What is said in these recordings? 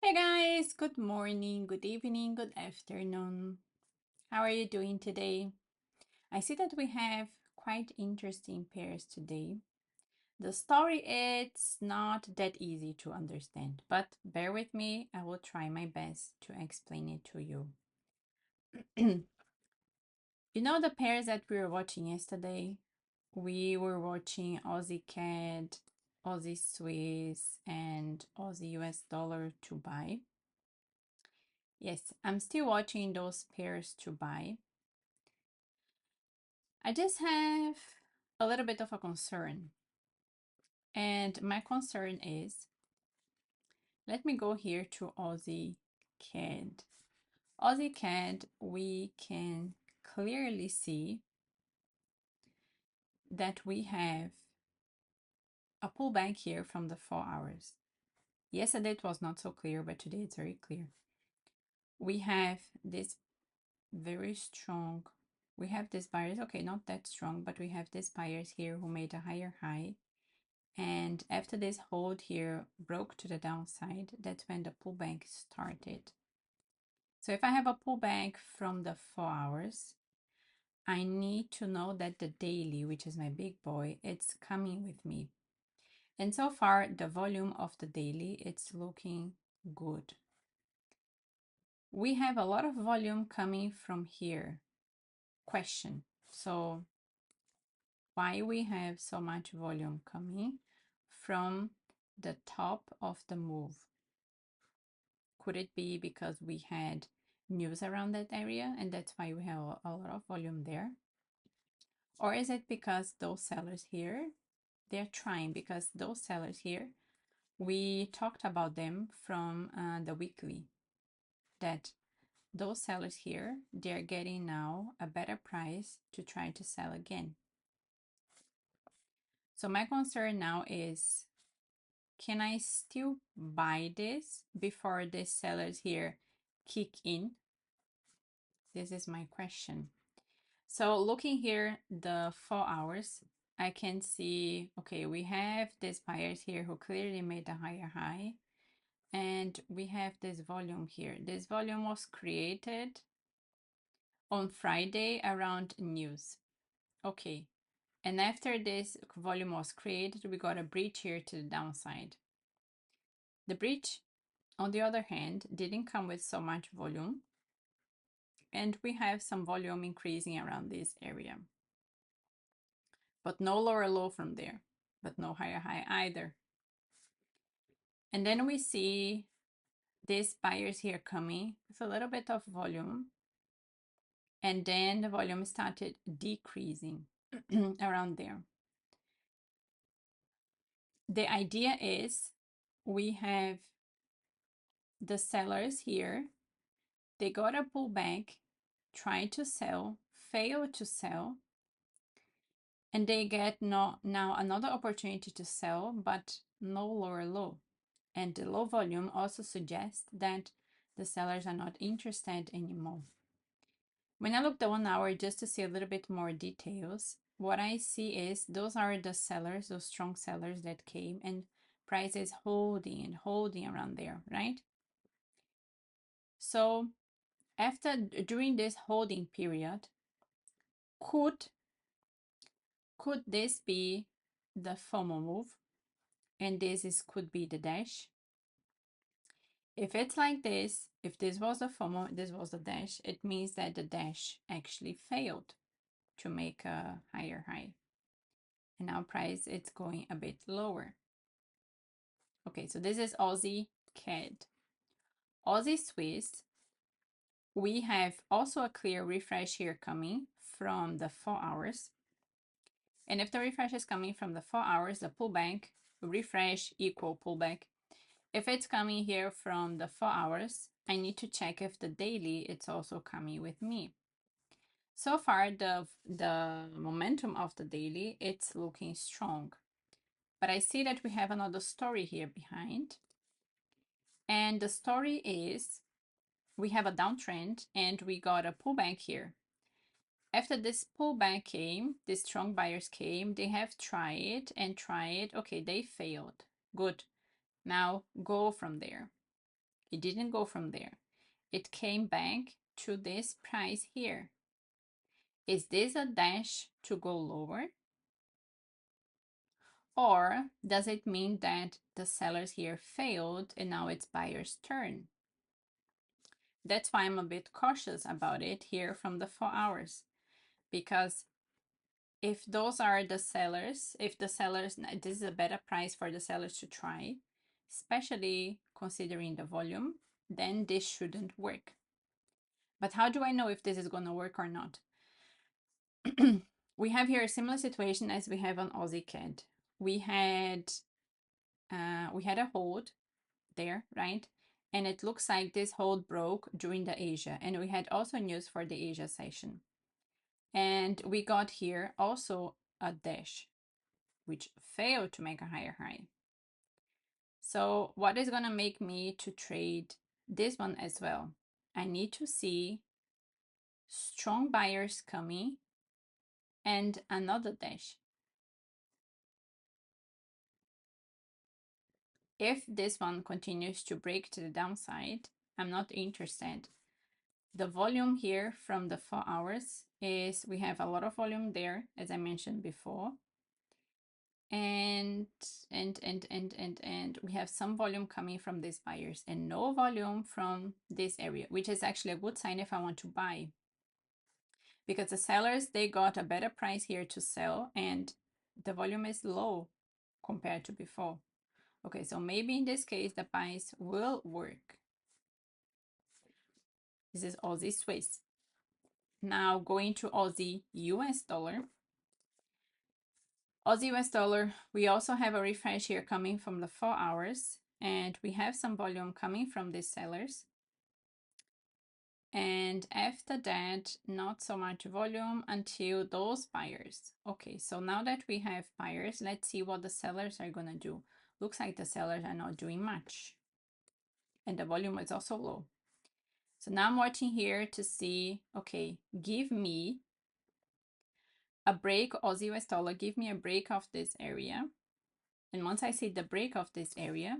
Hey guys, good morning, good evening, good afternoon. How are you doing today? I see that we have quite interesting pairs today. The story it's not that easy to understand, but bear with me, I will try my best to explain it to you. You know the pairs that we were watching yesterday? We were watching Aussie CAD, Aussie Swiss, and Aussie US dollar to buy. Yes, I'm still watching those pairs to buy. I just have a little bit of a concern. And my concern is, let me go here to Aussie CAD. Aussie CAD, we can clearly see that we have a pullback here from the 4 hours. Yesterday it was not so clear, but today it's very clear. We have this very strong, we have these buyers, okay, not that strong, but we have these buyers here who made a higher high. And after this hold here broke to the downside, that's when the pullback started. So if I have a pullback from the 4 hours, I need to know that the daily, which is my big boy, it's coming with me. And so far, the volume of the daily, it's looking good. We have a lot of volume coming from here. Question. So why we have so much volume coming from the top of the move? Could it be because we had news around that area and that's why we have a lot of volume there? Or is it because those sellers here, they're trying, because those sellers here, we talked about them from the weekly, that those sellers here, they're getting now a better price to try to sell again. So my concern now is, can I still buy this before the sellers here kick in? This is my question. So looking here, the 4 hours, I can see, okay, we have these buyers here who clearly made a higher high. And we have this volume here. This volume was created on Friday around news. Okay. And after this volume was created, we got a breach here to the downside. The breach, on the other hand, didn't come with so much volume. And we have some volume increasing around this area. But no lower low from there, but no higher high either. And then we see these buyers here coming with a little bit of volume. And then the volume started decreasing around there. The idea is we have the sellers here. They got a pullback, tried to sell, failed to sell, and they get now another opportunity to sell, but no lower low. And the low volume also suggests that the sellers are not interested anymore. When I look the 1 hour just to see a little bit more details, what I see is those are the sellers, those strong sellers that came, and price is holding and holding around there, right? So during this holding period, could this be the FOMO move? And could be the dash. If it's like this, if this was a FOMO, this was the dash, it means that the dash actually failed to make a higher high. And now price, it's going a bit lower. Okay, so this is Aussie CAD. Aussie Swiss, we have also a clear refresh here coming from the 4 hours. And if the refresh is coming from the 4 hours, the pullback, refresh equal pullback. If it's coming here from the 4 hours, I need to check if the daily it's also coming with me. So far, the momentum of the daily, it's looking strong. But I see that we have another story here behind. And the story is we have a downtrend and we got a pullback here. After this pullback came, the strong buyers came, they have tried and tried. Okay, they failed. Good. Now go from there. It didn't go from there. It came back to this price here. Is this a dash to go lower? Or does it mean that the sellers here failed and now it's buyer's turn? That's why I'm a bit cautious about it here from the 4 hours. Because if those are the sellers, if the sellers, this is a better price for the sellers to try, especially considering the volume, then this shouldn't work. But how do I know if this is going to work or not? We have here a similar situation as we have on Aussie CAD. We had a hold there, right? And it looks like this hold broke during the Asia. And we had also news for the Asia session. And we got here also a dash, which failed to make a higher high. So what is going to make me to trade this one as well? I need to see strong buyers coming and another dash. If this one continues to break to the downside, I'm not interested. The volume here from the 4 hours is, we have a lot of volume there, as I mentioned before. And we have some volume coming from these buyers and no volume from this area, which is actually a good sign if I want to buy. Because the sellers, they got a better price here to sell and the volume is low compared to before. Okay, so maybe in this case, the buys will work. This is Aussie Swiss. Now going to Aussie US dollar. Aussie US dollar, we also have a refresh here coming from the 4 hours and we have some volume coming from these sellers. And after that, not so much volume until those buyers. Okay, so now that we have buyers, let's see what the sellers are gonna do. Looks like the sellers are not doing much. And the volume is also low. So now I'm watching here to see, okay, give me a break, Aussie US dollar, give me a break of this area. And once I see the break of this area,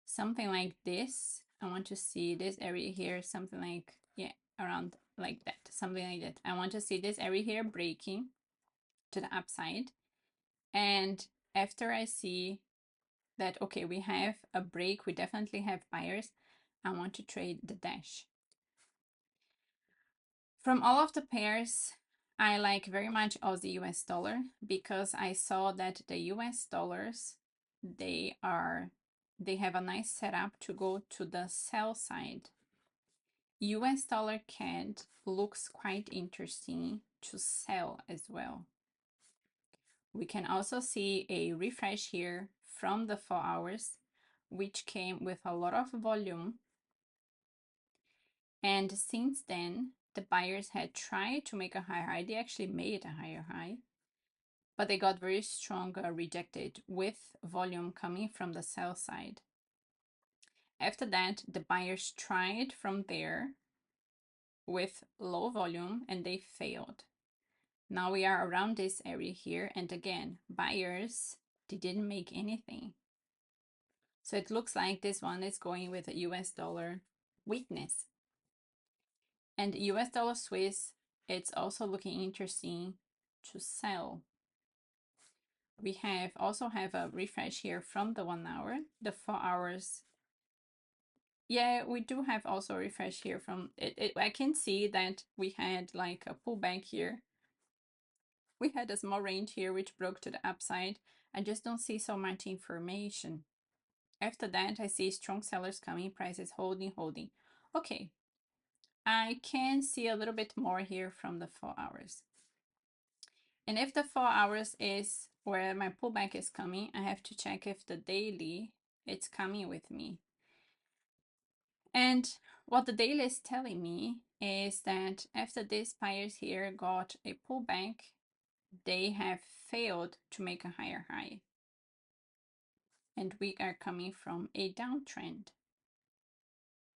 something like this, I want to see this area here, something like, yeah, around like that, something like that. I want to see this area here breaking to the upside. And after I see that, okay, we have a break, we definitely have buyers, I want to trade the dash. From all of the pairs, I like very much Aussie US dollar because I saw that the US dollars, they have a nice setup to go to the sell side. US dollar CAD looks quite interesting to sell as well. We can also see a refresh here from the 4 hours, which came with a lot of volume. And since then, the buyers had tried to make a higher high. They actually made a higher high, but they got very strong rejected with volume coming from the sell side. After that, the buyers tried from there with low volume and they failed. Now we are around this area here, and again, buyers, they didn't make anything. So it looks like this one is going with a US dollar weakness. And US dollar Swiss, it's also looking interesting to sell. We also have a refresh here from the 1 hour, the 4 hours. Yeah, we do have also a refresh here from it. I can see that we had like a pullback here. We had a small range here which broke to the upside. I just don't see so much information. After that, I see strong sellers coming, prices holding. Okay, I can see a little bit more here from the 4 hours. And if the 4 hours is where my pullback is coming, I have to check if the daily it's coming with me. And what the daily is telling me is that after these buyers here got a pullback, they have failed to make a higher high. And we are coming from a downtrend.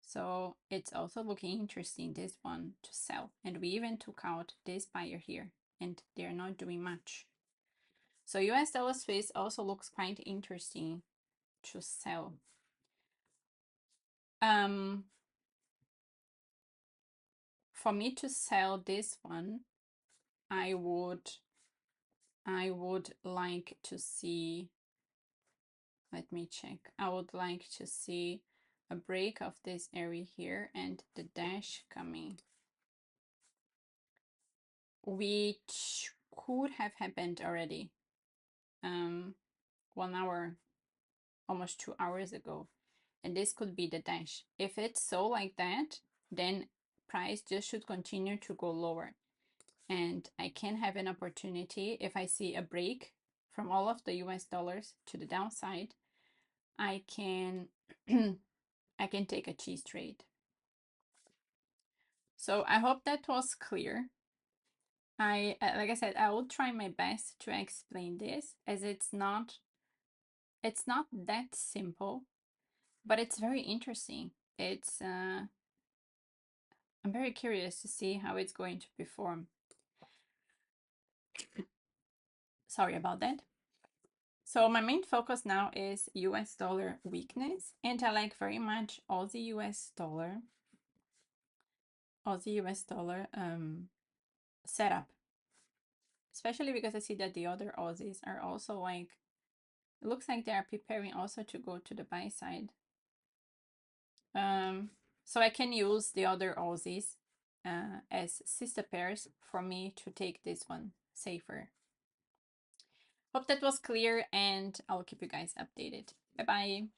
So it's also looking interesting, this one, to sell. And we even took out this buyer here, and they're not doing much. So US dollar Swiss also looks quite interesting to sell. For me to sell this one, I would like to see, let me check. I would like to see a break of this area here and the dash coming, which could have happened already 1 hour, almost 2 hours ago. And this could be the dash. If it's so like that, then price just should continue to go lower. And I can have an opportunity if I see a break from all of the US dollars to the downside, I can I can take a cheese trade. So I hope that was clear. Like I said, I will try my best to explain this, as it's not that simple, but it's very interesting. It's I'm very curious to see how it's going to perform. Sorry about that. So my main focus now is US dollar weakness, and I like very much Aussie US dollar setup, especially because I see that the other Aussies are also like, it looks like they are preparing also to go to the buy side. So I can use the other Aussies as sister pairs for me to take this one safer. Hope that was clear, and I'll keep you guys updated. Bye bye.